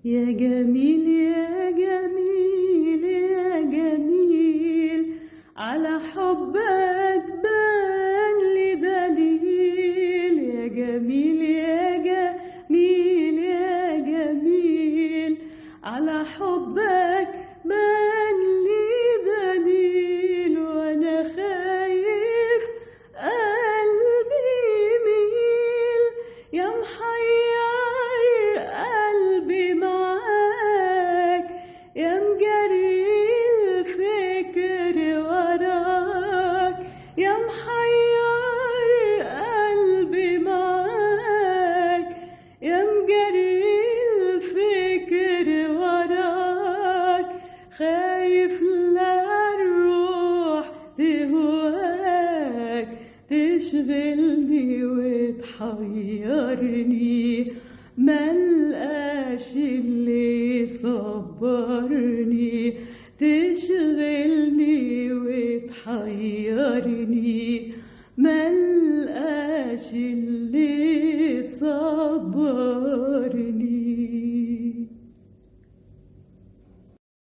يا جميل يا جميل يا جميل، على حبك بان لي دليل. يا جميل يا جميل يا جميل، على حبك بان لي دليل. وانا خايف قلبي يميل، يا محير قلبي معاك، يا مجري الفكر وراك. يا محير قلبي معاك، يا مجري الفكر وراك. خايف لا الروح تهواك، تشغلني وتحيرني، ملقاش اللي صبرني. تشغلني وتحيرني، ملقاش اللي صبرني.